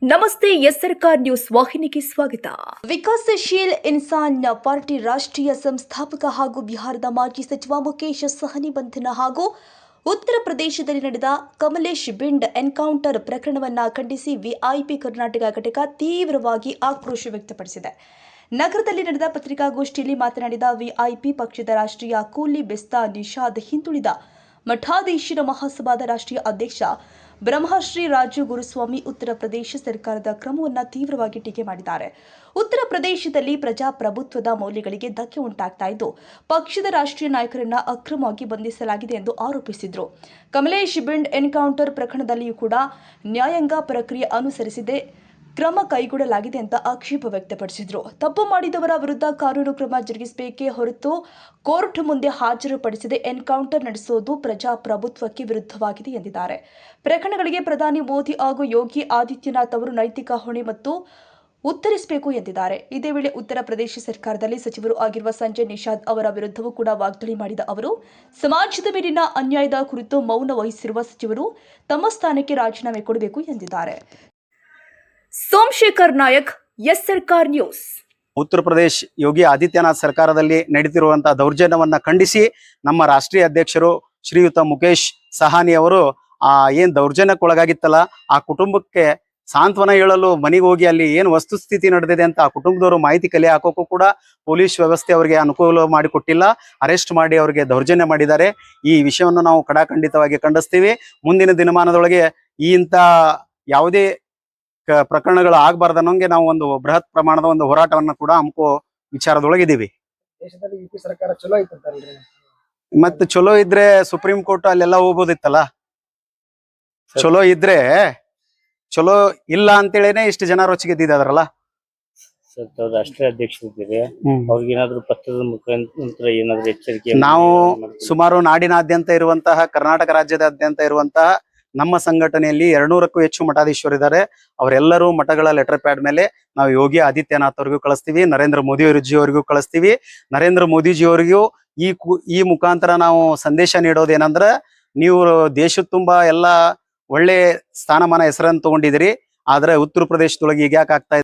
ನಮಸ್ತೆ ಎಸ್ಆರ್ಕಾರ್ ನ್ಯೂಸ್ ವಾಹಿನಿಗೆ ಸ್ವಾಗತ. ವಿಕಾಸಶೀಲ್ ಇನ್ಸಾನ್ ಪಾರ್ಟಿ ರಾಷ್ಟ್ರೀಯ ಸಂಸ್ಥಾಪಕ ಹಾಗೂ ಬಿಹಾರದ ಮಾಜಿ ಸಚಿವ ಮುಕೇಶ್ ಸಹನಿ ಬಂಧನ ಹಾಗೂ ಉತ್ತರ ಪ್ರದೇಶದಲ್ಲಿ ನಡೆದ ಕಮಲೇಶ್ ಬಿಂಡ್ ಎನ್ಕೌಂಟರ್ ಪ್ರಕರಣವನ್ನು ಖಂಡಿಸಿ ವಿಐಪಿ ಕರ್ನಾಟಕ ಘಟಕ ತೀವ್ರವಾಗಿ ಆಕ್ರೋಶ ವ್ಯಕ್ತಪಡಿಸಿದೆ. ನಗರದಲ್ಲಿ ನಡೆದ ಪತ್ರಿಕಾಗೋಷ್ಠಿಯಲ್ಲಿ ಮಾತನಾಡಿದ ವಿಐಪಿ ಪಕ್ಷದ ರಾಷ್ಟ್ರೀಯ ಕೂಲಿ ಬೆಸ್ತಾ ನಿಷಾದ್ ಹಿಂದುಳಿದ ಮಠಾಧೀಶರ ಮಹಾಸಭಾದ ರಾಷ್ಟ್ರೀಯ ಅಧ್ಯಕ್ಷ ಬ್ರಹ್ಮಶ್ರೀ ರಾಜು ಗುರುಸ್ವಾಮಿ ಉತ್ತರ ಪ್ರದೇಶ ಸರ್ಕಾರದ ಕ್ರಮವನ್ನು ತೀವ್ರವಾಗಿ ಟೀಕೆ ಮಾಡಿದ್ದಾರೆ. ಉತ್ತರ ಪ್ರದೇಶದಲ್ಲಿ ಪ್ರಜಾಪ್ರಭುತ್ವದ ಮೌಲ್ಯಗಳಿಗೆ ಧಕ್ಕೆ ಉಂಟಾಗ್ತಾ ಇದ್ದು ಪಕ್ಷದ ರಾಷ್ಟ್ರೀಯ ನಾಯಕರನ್ನ ಅಕ್ರಮವಾಗಿ ಬಂಧಿಸಲಾಗಿದೆ ಎಂದು ಆರೋಪಿಸಿದರು. ಕಮಲೇಶ್ ಬಿಂಡ್ ಎನ್ಕೌಂಟರ್ ಪ್ರಕರಣದಲ್ಲಿಯೂ ಕೂಡ ನ್ಯಾಯಾಂಗ ಪ್ರಕ್ರಿಯೆ ಅನುಸರಿಸಿದೆ ಕ್ರಮ ಕೈಗೊಳ್ಳಲಾಗಿದೆ ಅಂತ ಆಕ್ಷೇಪ ವ್ಯಕ್ತಪಡಿಸಿದರು. ತಪ್ಪು ಮಾಡಿದವರ ವಿರುದ್ಧ ಕಾನೂನು ಕ್ರಮ ಜರುಗಿಸಬೇಕೇ ಹೊರತು ಕೋರ್ಟ್ ಮುಂದೆ ಹಾಜರುಪಡಿಸದೆ ಎನ್ಕೌಂಟರ್ ನಡೆಸುವುದು ಪ್ರಜಾಪ್ರಭುತ್ವಕ್ಕೆ ವಿರುದ್ಧವಾಗಿದೆ ಎಂದಿದ್ದಾರೆ. ಪ್ರಕರಣಗಳಿಗೆ ಪ್ರಧಾನಿ ಮೋದಿ ಹಾಗೂ ಯೋಗಿ ಆದಿತ್ಯನಾಥ್ ಅವರು ನೈತಿಕ ಹೊಣೆ ಮತ್ತು ಉತ್ತರಿಸಬೇಕು ಎಂದಿದ್ದಾರೆ. ಇದೇ ವೇಳೆ ಉತ್ತರ ಪ್ರದೇಶ ಸರ್ಕಾರದಲ್ಲಿ ಸಚಿವರು ಆಗಿರುವ ಸಂಜಯ್ ನಿಷಾದ್ ಅವರ ವಿರುದ್ಧವೂ ಕೂಡ ವಾಗ್ದಾಳಿ ಮಾಡಿದ ಅವರು, ಸಮಾಜದ ಮೇಲಿನ ಅನ್ಯಾಯದ ಕುರಿತು ಮೌನ ವಹಿಸಿರುವ ಸಚಿವರು ತಮ್ಮ ಸ್ಥಾನಕ್ಕೆ ರಾಜೀನಾಮೆ ಕೊಡಬೇಕು ಎಂದಿದ್ದಾರೆ. ಸೋಮಶೇಖರ್ ನಾಯಕ್, ಎಸ್ಆರ್ಕಾರ್ ನ್ಯೂಸ್. ಉತ್ತರ ಪ್ರದೇಶ ಯೋಗಿ ಆದಿತ್ಯನಾಥ್ ಸರ್ಕಾರದಲ್ಲಿ ನಡೆದಿರುವಂತಹ ದೌರ್ಜನ್ಯವನ್ನ ಖಂಡಿಸಿ ನಮ್ಮ ರಾಷ್ಟ್ರೀಯ ಅಧ್ಯಕ್ಷರು ಶ್ರೀಯುತ ಮುಕೇಶ್ ಸಹಾನಿ ಅವರು ಏನ್ ದೌರ್ಜನ್ಯಕ್ಕೊಳಗಾಗಿತ್ತಲ್ಲ ಆ ಕುಟುಂಬಕ್ಕೆ ಸಾಂತ್ವನ ಹೇಳಲು ಮನೆಗೆ ಹೋಗಿ ಅಲ್ಲಿ ಏನ್ ವಸ್ತುಸ್ಥಿತಿ ನಡೆದಿದೆ ಅಂತ ಆ ಕುಟುಂಬದವರು ಮಾಹಿತಿ ಕಲೆ ಹಾಕೋಕ್ಕೂ ಕೂಡ ಪೊಲೀಸ್ ವ್ಯವಸ್ಥೆ ಅವರಿಗೆ ಅನುಕೂಲ ಮಾಡಿಕೊಟ್ಟಿಲ್ಲ. ಅರೆಸ್ಟ್ ಮಾಡಿ ಅವರಿಗೆ ದೌರ್ಜನ್ಯ ಮಾಡಿದ್ದಾರೆ. ಈ ವಿಷಯವನ್ನು ನಾವು ಕಡಾಖಂಡಿತವಾಗಿ ಖಂಡಿಸ್ತೀವಿ. ಮುಂದಿನ ದಿನಮಾನದೊಳಗೆ ಇಂಥ ಯಾವುದೇ ಪ್ರಕರಣಗಳು ಆಗಬಾರ್ದು ಅನ್ನೋಂಗೆ ನಾವು ಒಂದು ಬೃಹತ್ ಪ್ರಮಾಣದ ಒಂದು ಹೋರಾಟವನ್ನು ಕೂಡ ಹಮ್ಕೋ ವಿಚಾರದೊಳಗಿದ್ದೀವಿ. ದೇಶದಲ್ಲಿ ಯುಪಿ ಸರ್ಕಾರ ಚಲೋ ಐತಂತಾರಲ್ರಿ, ಮತ್ತೆ ಚಲೋ ಇದ್ರೆ ಸುಪ್ರೀಂ ಕೋರ್ಟ್ ಅಲ್ಲೆಲ್ಲ ಹೋಗ್ಬೋದಿತ್ತಲ್ಲ. ಚಲೋ ಇದ್ರೆ ಚಲೋ ಇಲ್ಲ ಅಂತೇಳಿನೇ ಇಷ್ಟು ಜನ ರೊಚ್ಚಿಗೆದ್ದಿದ್ದಾರಲ್ಲ. ರಾಷ್ಟ್ರೀಯ ಅಧ್ಯಕ್ಷರಿದ್ದೀರಿ, ಅವ್ರಿಗೇನಾದ್ರೂ ಪತ್ರದ ಮುಖಾಂತರ ಏನಾದ್ರೂ ಎಚ್ಚರಿಕೆ? ನಾವು ಸುಮಾರು ನಾಡಿನಾದ್ಯಂತ ಇರುವಂತಹ ಕರ್ನಾಟಕ ರಾಜ್ಯದಾದ್ಯಂತ ಇರುವಂತಹ ನಮ್ಮ ಸಂಘಟನೆಯಲ್ಲಿ 200ಕ್ಕೂ ಹೆಚ್ಚು ಮಠಾಧೀಶರಿದ್ದಾರೆ. ಅವರೆಲ್ಲರೂ ಮಠಗಳ ಲೆಟರ್ ಪ್ಯಾಡ್ ಮೇಲೆ ನಾವು ಯೋಗಿ ಆದಿತ್ಯನಾಥ್ ಅವ್ರಿಗೂ ಕಳಿಸ್ತೀವಿ, ನರೇಂದ್ರ ಮೋದಿ ಅವರಿಗೂ ಕಳಿಸ್ತೀವಿ. ನರೇಂದ್ರ ಮೋದಿಜಿ ಅವರಿಗೂ ಈ ಮುಖಾಂತರ ನಾವು ಸಂದೇಶ ನೀಡೋದೇನಂದ್ರೆ, ನೀವು ದೇಶದ ತುಂಬಾ ಎಲ್ಲ ಒಳ್ಳೆ ಸ್ಥಾನಮಾನ ಹೆಸರನ್ನು ತಗೊಂಡಿದ್ದೀರಿ, ಆದ್ರೆ ಉತ್ತರ ಪ್ರದೇಶದೊಳಗೆ ಈಗ ಯಾಕೆ ಆಗ್ತಾ ಇದೆ